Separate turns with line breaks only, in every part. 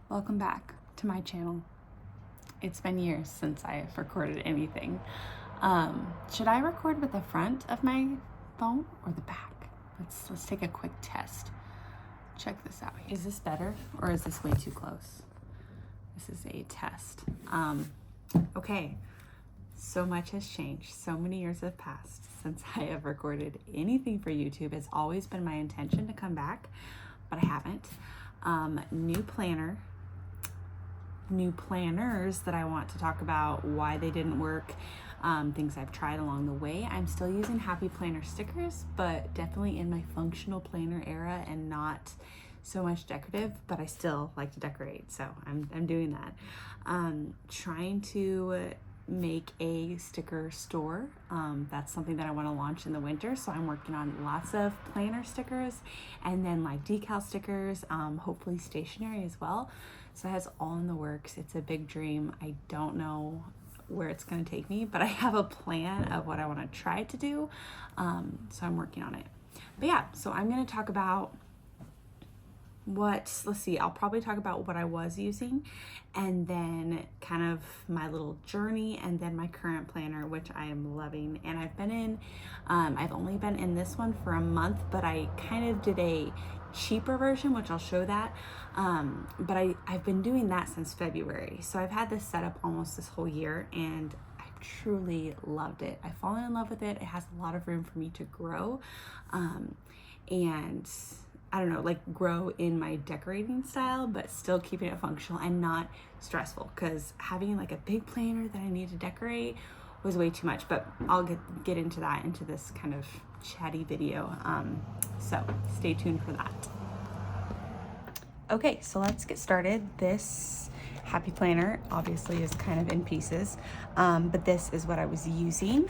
Welcome back to my channel. It's been years since I've recorded anything. Should I record with the front of my phone or the back? Let's take a quick test. Check this out. Is this better or is this way too close? This is a test. Okay, so much has changed. So many years have passed since I have recorded anything for YouTube. It's always been my intention to come back, but I haven't. New planner, new planners that I want to talk about, why they didn't work, things I've tried along the way. I'm still using Happy Planner stickers, but definitely in my functional planner era and not so much decorative, but I still like to decorate, so I'm doing that. Trying to make a sticker store. That's something that I want to launch in the winter, so I'm working on lots of planner stickers and then like decal stickers, hopefully stationery as well. So it has all in the works. It's a big dream. I don't know where it's going to take me, but I have a plan of what I want to try to do, so I'm working on it. But yeah, so I'm going to talk about I'll probably talk about what I was using and then kind of my little journey and then my current planner, which I am loving. And I've only been in this one for a month, but I kind of did a cheaper version, which I'll show that. But I've been doing that since February. So I've had this set up almost this whole year and I've truly loved it. I've fallen in love with it. It has a lot of room for me to grow. And I don't know, like grow in my decorating style, but still keeping it functional and not stressful, because having like a big planner that I need to decorate was way too much, but I'll get into that into this kind of chatty video. So stay tuned for that. Okay, so let's get started. This Happy Planner obviously is kind of in pieces, but this is what I was using.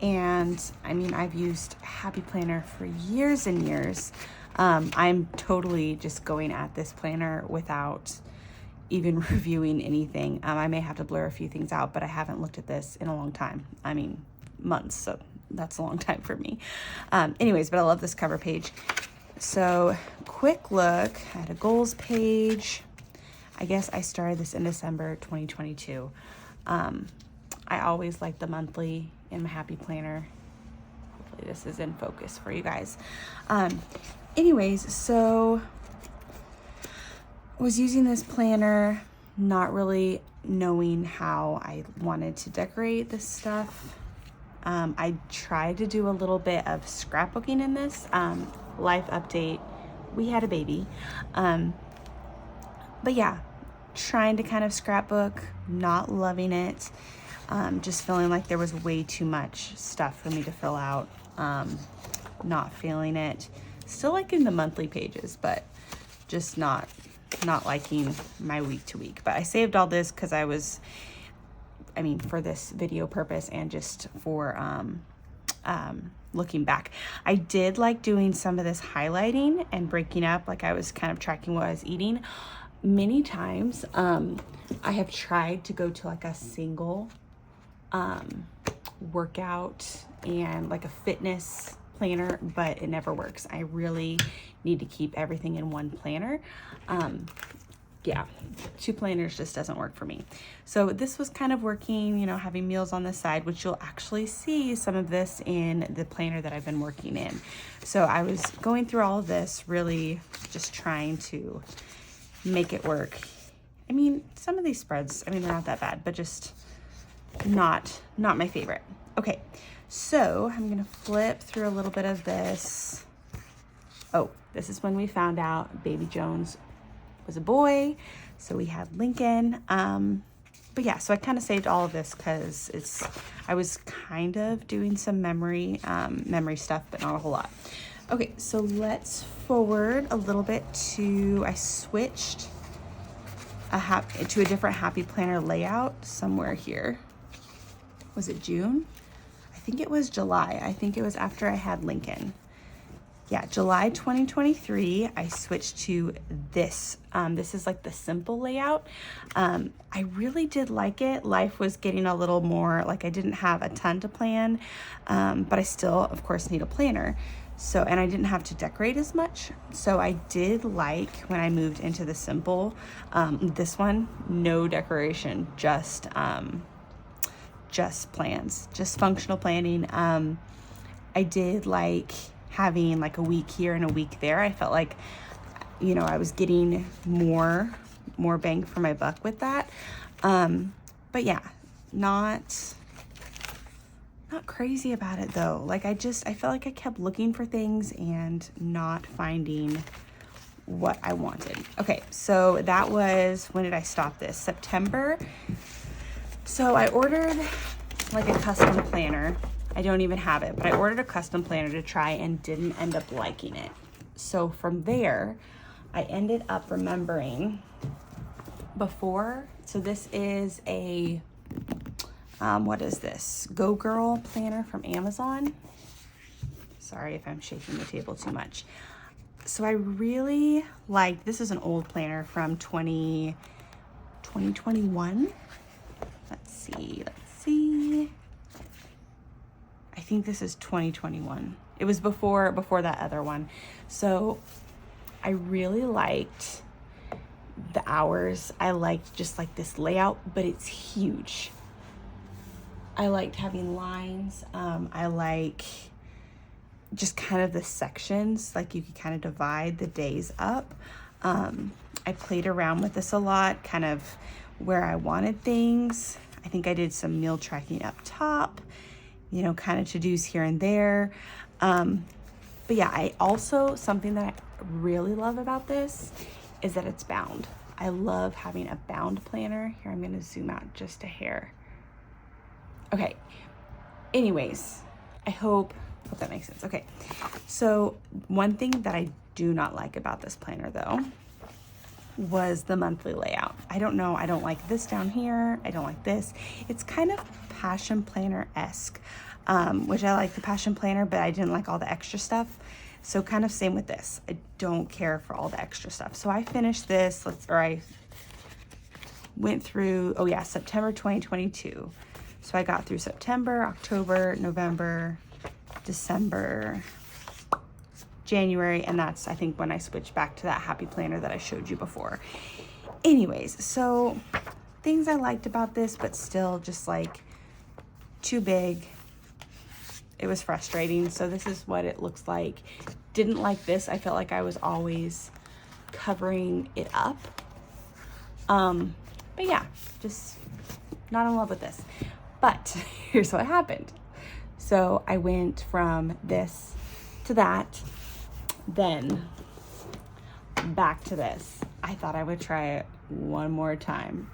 And I mean, I've used Happy Planner for years and years. I'm totally just going at this planner without even reviewing anything. I may have to blur a few things out, but I haven't looked at this in a long time. I mean, months, so that's a long time for me. Anyways, but I love this cover page. So quick look at a goals page. I guess I started this in December 2022. I always like the monthly in my Happy Planner. Hopefully this is in focus for you guys. Anyways, so I was using this planner, not really knowing how I wanted to decorate this stuff. I tried to do a little bit of scrapbooking in this. Life update, we had a baby. But yeah, trying to kind of scrapbook, not loving it. Just feeling like there was way too much stuff for me to fill out. Not feeling it. Still liking the monthly pages, but just not liking my week to week. But I saved all this because for this video purpose and just for looking back. I did like doing some of this highlighting and breaking up, like I was kind of tracking what I was eating. Many times I have tried to go to like a single workout and like a fitness planner, but it never works. I really need to keep everything in one planner. Yeah, two planners just doesn't work for me. So this was kind of working, having meals on the side, which you'll actually see some of this in the planner that I've been working in. So I was going through all of this, really just trying to make it work. I mean, some of these spreads, they're not that bad, but just not my favorite. Okay, so I'm gonna flip through a little bit of this. Oh, this is when we found out baby Jones was a boy, so we had Lincoln. But yeah, so I kind of saved all of this because I was kind of doing some memory stuff, but not a whole lot. Okay, so let's forward a little bit I switched to a different Happy Planner layout somewhere here. Was it June? I think it was July. I think it was after I had Lincoln. Yeah, July 2023, I switched to this. This is like the simple layout. I really did like it. Life was getting a little more, like I didn't have a ton to plan, but I still, of course, need a planner. So, and I didn't have to decorate as much. So I did like when I moved into the simple, this one, no decoration, just plans, just functional planning. I did like having like a week here and a week there. I felt like, you know, I was getting more bang for my buck with that. But yeah, not crazy about it though. Like I felt like I kept looking for things and not finding what I wanted. Okay, so that was, when did I stop this? September. So I ordered like a custom planner. I don't even have it, but I ordered a custom planner to try and didn't end up liking it. So from there, I ended up remembering before, so this is a, what is this? Go Girl planner from Amazon. Sorry if I'm shaking the table too much. So I really like, this is an old planner from 2021. Let's see. I think this is 2021. It was before that other one. So I really liked the hours. I liked just like this layout, but it's huge. I liked having lines. I like just kind of the sections, like you could kind of divide the days up. I played around with this a lot, kind of where I wanted things. I think I did some meal tracking up top, you know, kind of to-dos here and there. But yeah, I also, something that I really love about this is that it's bound. I love having a bound planner. Here, I'm gonna zoom out just a hair. Okay, anyways, I hope that makes sense. Okay, so one thing that I do not like about this planner though was the monthly layout. I don't know, I don't like this down here. I don't like this. It's kind of Passion Planner-esque, which I like the Passion Planner, but I didn't like all the extra stuff. So kind of same with this. I don't care for all the extra stuff. So I finished this, I went through, oh yeah, September 2022. So I got through September, October, November, December, January, and that's, I think, when I switched back to that happy planner that I showed you before. Anyways, so things I liked about this, but still just like too big. It was frustrating. So this is what it looks like. Didn't like this. I felt like I was always covering it up. But yeah, just not in love with this. But here's what happened. So I went from this to that, then back to this. I thought I would try it one more time.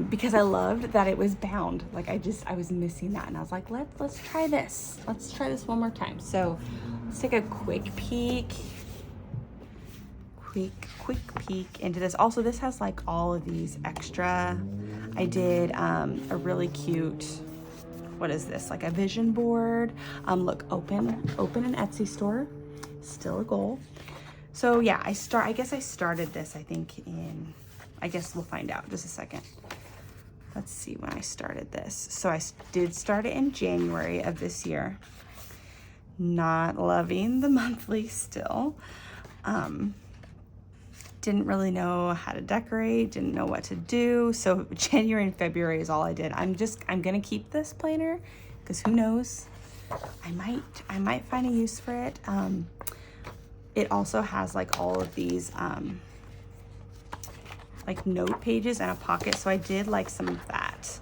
Because I loved that it was bound. Like I was missing that, and I was like, let's try this. Let's try this one more time. So let's take a quick peek into this. Also, this has like all of these extra. I did a really cute, what is this? Like a vision board. Look, open an Etsy store. Still a goal. So yeah, I guess I started this, I think I guess we'll find out just a second. Let's see when I started this. So I did start it in January of this year. Not loving the monthly still. Didn't really know how to decorate, didn't know what to do. So January and February is all I did. I'm gonna keep this planner because who knows? I might find a use for it. It also has like all of these like note pages and a pocket. So I did like some of that.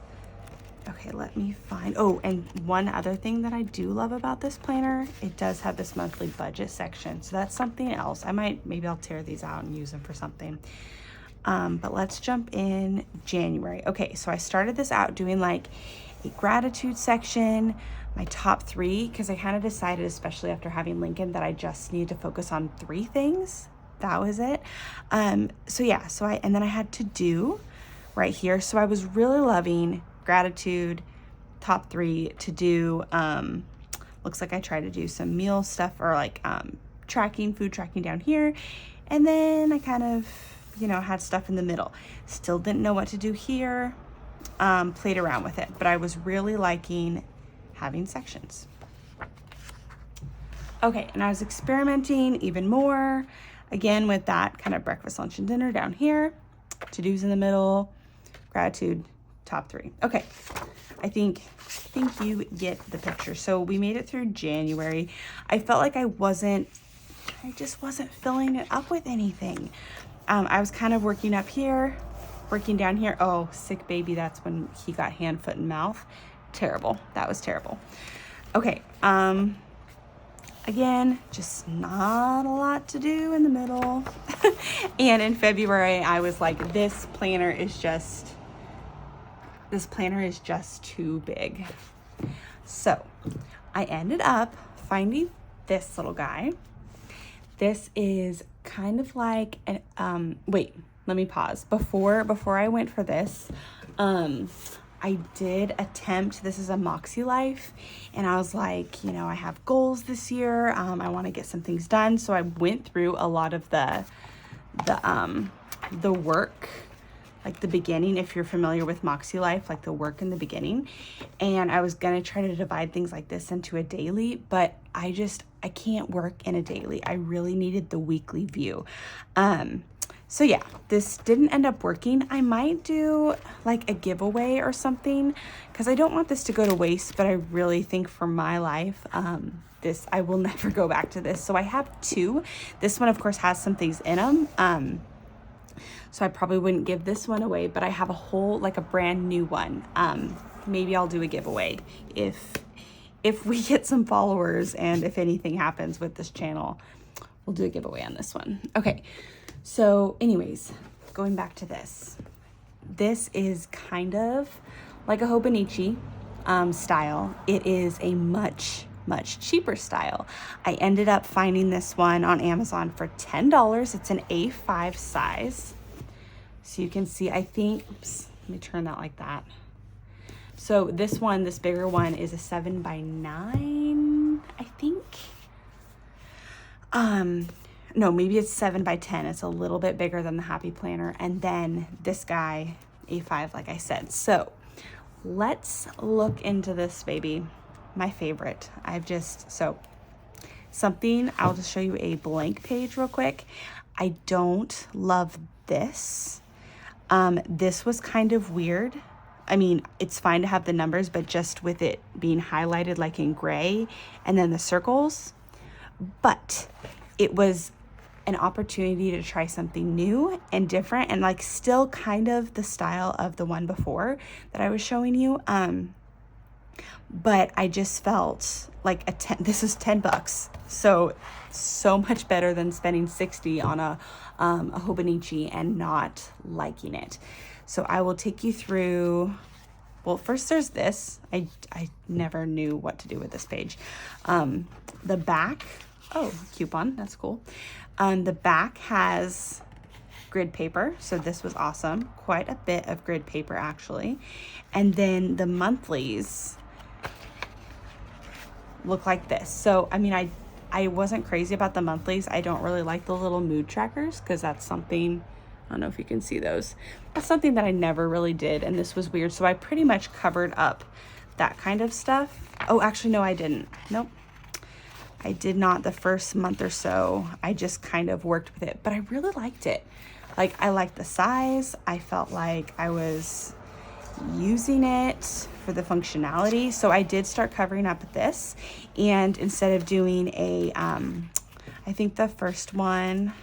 Okay, let me find, oh, and one other thing that I do love about this planner, it does have this monthly budget section. So that's something else. Maybe I'll tear these out and use them for something. But let's jump in January. Okay, so I started this out doing like a gratitude section, my top 3, because I kind of decided, especially after having Lincoln, that I just needed to focus on 3 things. That was it. So yeah, and then I had to do right here. So I was really loving gratitude, top 3, to do, looks like I tried to do some meal stuff, or like food tracking down here. And then I kind of, had stuff in the middle. Still didn't know what to do here. Played around with it, but I was really liking having sections. Okay, and I was experimenting even more, again, with that kind of breakfast, lunch, and dinner down here. To-dos in the middle, gratitude, top 3. Okay, I think you get the picture. So we made it through January. I felt like I just wasn't filling it up with anything. I was kind of working up here, working down here. Oh, sick baby, that's when he got hand, foot, and mouth. Terrible. That was terrible. Okay, again, just not a lot to do in the middle. And in February, I was like, this planner is just too big. So I ended up finding this little guy. This is kind of like an, wait, let me pause. Before I went for this, I did attempt, this is a Moxy Life, and I was like, you know, I have goals this year. I want to get some things done. So I went through a lot of the work, like the beginning, if you're familiar with Moxy Life, like the work in the beginning. And I was going to try to divide things like this into a daily, but I can't work in a daily. I really needed the weekly view. So yeah, this didn't end up working. I might do like a giveaway or something, because I don't want this to go to waste, but I really think for my life, I will never go back to this. So I have 2. This one, of course, has some things in them. So I probably wouldn't give this one away, but I have a whole, like a brand new one. Maybe I'll do a giveaway if we get some followers, and if anything happens with this channel, we'll do a giveaway on this one. Okay. So anyways, going back to this. This is kind of like a hobonichi style. It is a much cheaper style. I ended up finding this one on Amazon for $10. It's an A5 size. So you can see, I think, oops, let me turn that like that. So this bigger one is a 7x9, I think. No, maybe it's 7x10. It's a little bit bigger than the Happy Planner. And then this guy, A5, like I said. So let's look into this baby. My favorite. I'll just show you a blank page real quick. I don't love this. This was kind of weird. I mean, it's fine to have the numbers, but just with it being highlighted like in gray and then the circles. But it was an opportunity to try something new and different, and like still kind of the style of the one before that I was showing you. But I just felt like this is $10. So much better than spending $60 on a hobonichi and not liking it. So I will take you through. Well, first there's this. I never knew what to do with this page. The back, oh, coupon, that's cool. The back has grid paper, so this was awesome. Quite a bit of grid paper, actually. And then the monthlies look like this. So, I mean, I wasn't crazy about the monthlies. I don't really like the little mood trackers, because that's something, I don't know if you can see those. That's something that I never really did, and this was weird. So I pretty much covered up that kind of stuff. Oh, actually, no, I didn't. Nope. I did not the first month or so. I just kind of worked with it, but I really liked it. Like, I liked the size. I felt like I was using it for the functionality. So I did start covering up this, and instead of doing a, I think the first one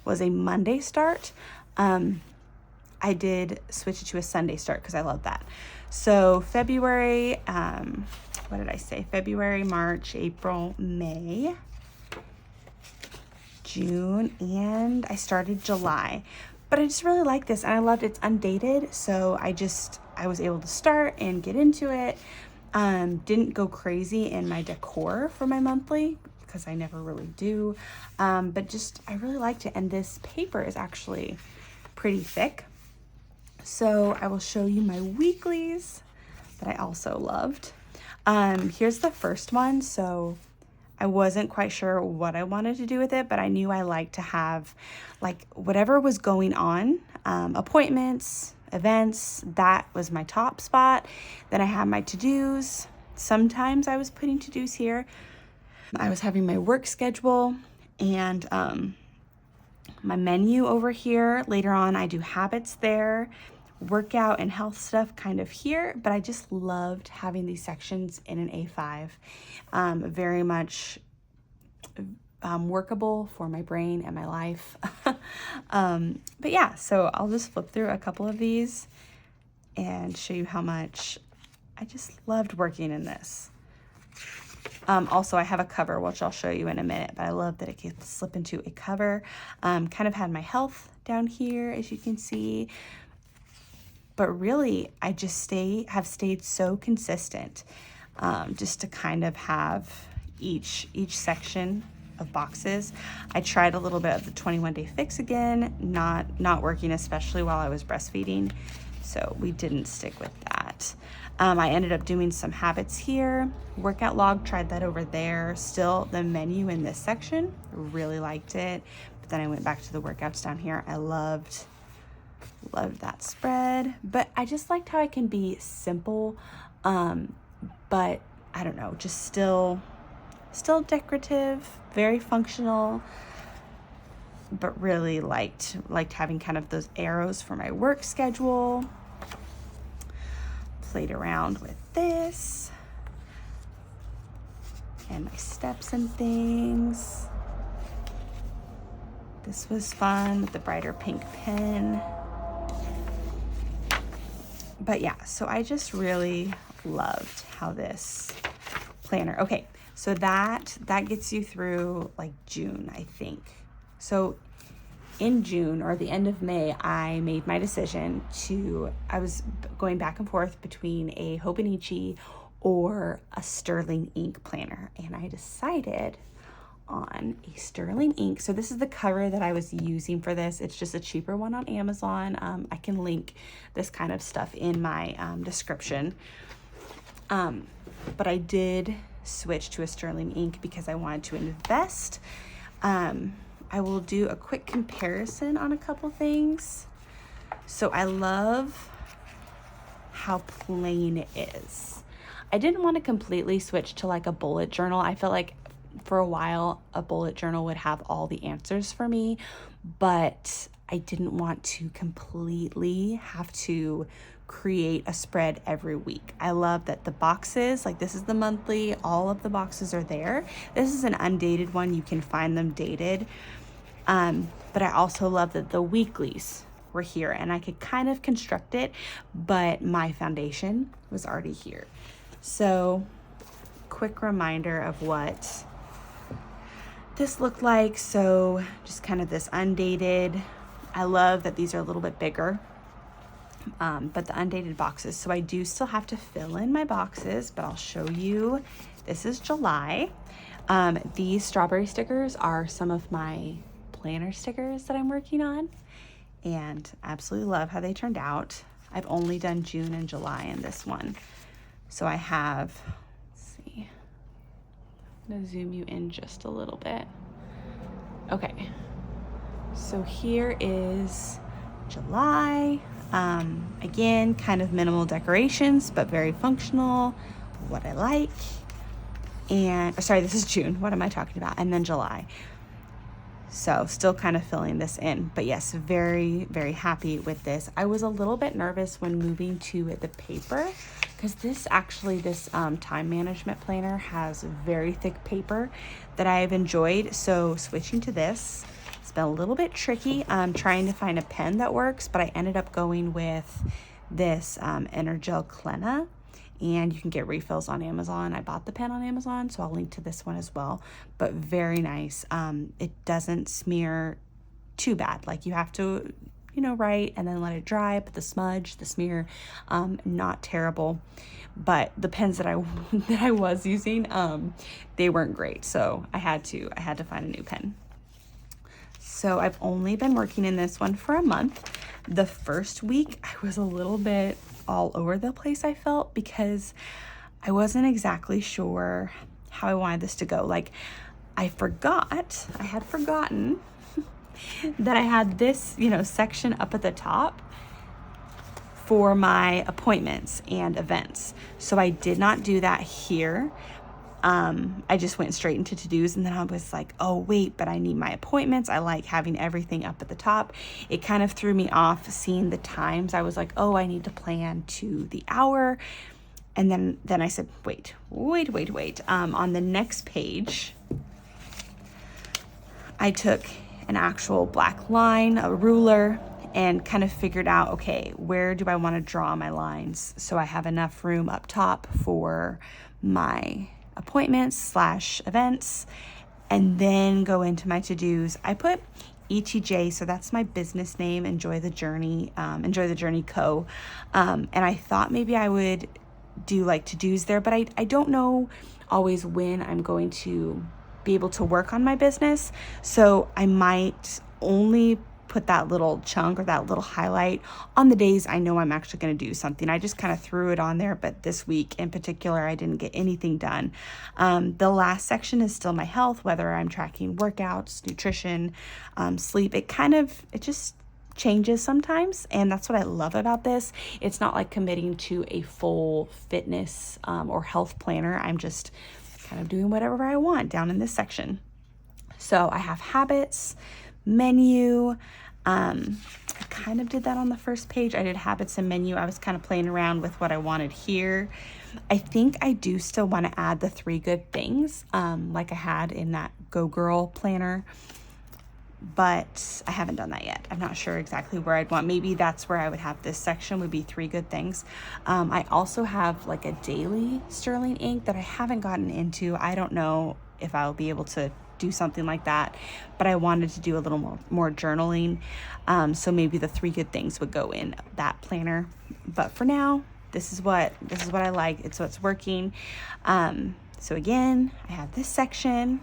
was a Monday start. I did switch it to a Sunday start because I love that. So February, what did I say? February, March, April, May, June, and I started July. But I just really like this, and I loved it's undated. So I was able to start and get into it. Didn't go crazy in my decor for my monthly, because I never really do. But just, I really liked it. And this paper is actually pretty thick. So I will show you my weeklies that I also loved. Here's the first one. So I wasn't quite sure what I wanted to do with it, but I knew I liked to have like whatever was going on, appointments, events, that was my top spot. Then I had my to-dos. Sometimes I was putting to-dos here. I was having my work schedule and my menu over here. Later on, I do habits there, workout and health stuff kind of here, but I just loved having these sections in an A5. Very much workable for my brain and my life. But yeah, so I'll just flip through a couple of these and show you how much I just loved working in this. Also, I have a cover, which I'll show you in a minute, but I love that it can slip into a cover. Kind of had my health down here, as you can see. But really, I just have stayed so consistent, just to kind of have each section of boxes. I tried a little bit of the 21-day fix again, not working, especially while I was breastfeeding. So we didn't stick with that. I ended up doing some habits here. Workout log, tried that over there. Still the menu in this section, really liked it. But then I went back to the workouts down here. I loved that spread. But I just liked how I can be simple, but I don't know, just still decorative, very functional, but really liked having kind of those arrows for my work schedule. Played around with this and my steps and things. This was fun with the brighter pink pen. But yeah, so I just really loved how this planner, okay, so that gets you through like June, I think. So in June or the end of May, I made my decision I was going back and forth between a Hobonichi or a Sterling ink planner, and I decided on a Sterling ink. So this is the cover that I was using for this. It's just a cheaper one on Amazon. I can link this kind of stuff in my description. But I did switch to a Sterling ink because I wanted to invest. I will do a quick comparison on a couple things. So I love how plain it is. I didn't want to completely switch to like a bullet journal. I felt like for a while a bullet journal would have all the answers for me, but I didn't want to completely have to create a spread every week. I love that the boxes, like this is the monthly, all of the boxes are there. This is an undated one. You can find them dated. But I also love that the weeklies were here and I could kind of construct it, but my foundation was already here. So quick reminder of what this looked like. So just kind of this undated. I love that these are a little bit bigger, but the undated boxes. So I do still have to fill in my boxes, but I'll show you. This is July. These strawberry stickers are some of my planner stickers that I'm working on, and absolutely love how they turned out. I've only done June and July in this one. So I have, let's see, I'm gonna zoom you in just a little bit. Okay, so here is July. Again, kind of minimal decorations, but very functional, what I like. And sorry, this is June, what am I talking about? And then July. So still kind of filling this in, but yes, very, very happy with this. I was a little bit nervous when moving to the paper because this time management planner has very thick paper that I've enjoyed. So switching to this, it's been a little bit tricky. I'm trying to find a pen that works, but I ended up going with this Energel Clena. And you can get refills on Amazon. I bought the pen on Amazon, so I'll link to this one as well. But very nice. It doesn't smear too bad. Like you have to, write and then let it dry. But the smudge, the smear, not terrible. But the pens that I was using, they weren't great. So I had to find a new pen. So I've only been working in this one for a month. The first week I was a little bit all over the place, I felt, because I wasn't exactly sure how I wanted this to go. Like I had forgotten that I had this, section up at the top for my appointments and events. So I did not do that here. I just went straight into to-dos, and then I was like, oh wait, but I need my appointments. I like having everything up at the top. It kind of threw me off seeing the times. I was like, oh, I need to plan to the hour. And then I said, wait. On the next page, I took an actual black line, a ruler, and kind of figured out, okay, where do I want to draw my lines so I have enough room up top for my appointments / events, and then go into my to-dos. I put ETJ, so that's my business name, Enjoy the Journey Co. And I thought maybe I would do like to-dos there, but I don't know always when I'm going to be able to work on my business. So I might only put that little chunk or that little highlight on the days I know I'm actually going to do something. I just kind of threw it on there, but this week in particular, I didn't get anything done. The last section is still my health, whether I'm tracking workouts, nutrition, sleep. It just changes sometimes, and that's what I love about this. It's not like committing to a full fitness or health planner. I'm just kind of doing whatever I want down in this section. So I have habits, menu. I kind of did that on the first page. I did habits and menu. I was kind of playing around with what I wanted here. I think I do still want to add the 3 good things, like I had in that Go Girl planner, but I haven't done that yet. I'm not sure exactly where I'd want. Maybe that's where I would have this section, would be 3 good things. I also have like a daily sterling ink that I haven't gotten into. I don't know if I'll be able to do something like that, but I wanted to do a little more journaling. So maybe the 3 good things would go in that planner. But for now, this is what I like. It's what's working. So again, I have this section,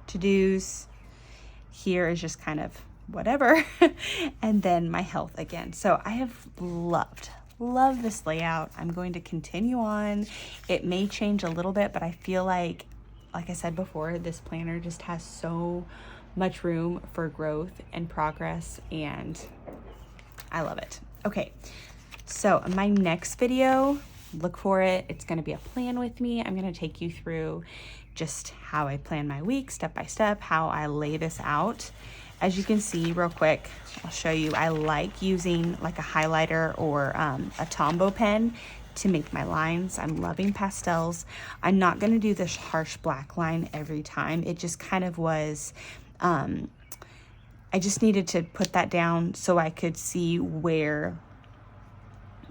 to-dos. Here is just kind of whatever. And then my health again. So I have loved this layout. I'm going to continue on. It may change a little bit, but I feel like I said before, this planner just has so much room for growth and progress, and I love it. Okay, so my next video, look for it. It's going to be a plan with me. I'm going to take you through just how I plan my week, step by step, how I lay this out. As you can see real quick, I'll show you, I like using like a highlighter or a Tombow pen to make my lines. I'm loving pastels. I'm not going to do this harsh black line every time. It just kind of was, I just needed to put that down so I could see where,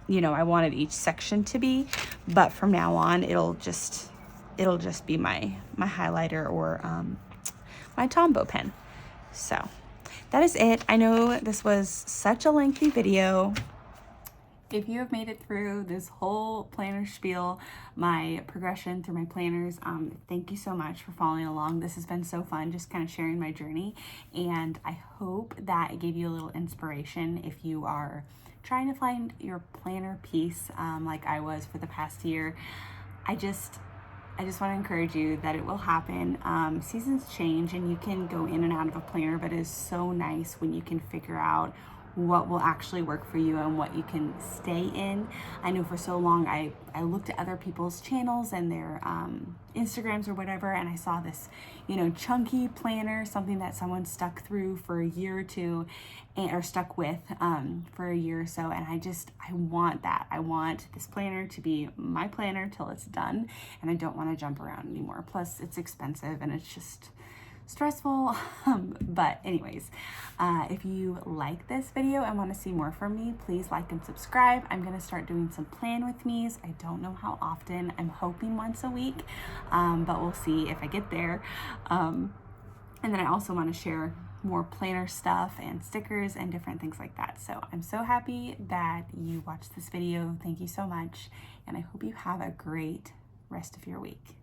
I wanted each section to be. But from now on, it'll just be my highlighter or my Tombow pen. So that is it. I know this was such a lengthy video. If you have made it through this whole planner spiel, my progression through my planners, thank you so much for following along. This has been so fun, just kind of sharing my journey, and I hope that it gave you a little inspiration if you are trying to find your planner piece like I was for the past year. I just want to encourage you that it will happen. Seasons change and you can go in and out of a planner, but it is so nice when you can figure out what will actually work for you and what you can stay in. I know for so long I looked at other people's channels and their Instagrams or whatever, and I saw this, chunky planner, something that someone stuck through for a year or two, or stuck with for a year or so, and I want that. I want this planner to be my planner till it's done, and I don't want to jump around anymore. Plus, it's expensive and it's just stressful. But anyways, if you like this video and want to see more from me, please like and subscribe. I'm going to start doing some plan with me's. I don't know how often. I'm hoping once a week, but we'll see if I get there. And then I also want to share more planner stuff and stickers and different things like that. So I'm so happy that you watched this video. Thank you so much, and I hope you have a great rest of your week.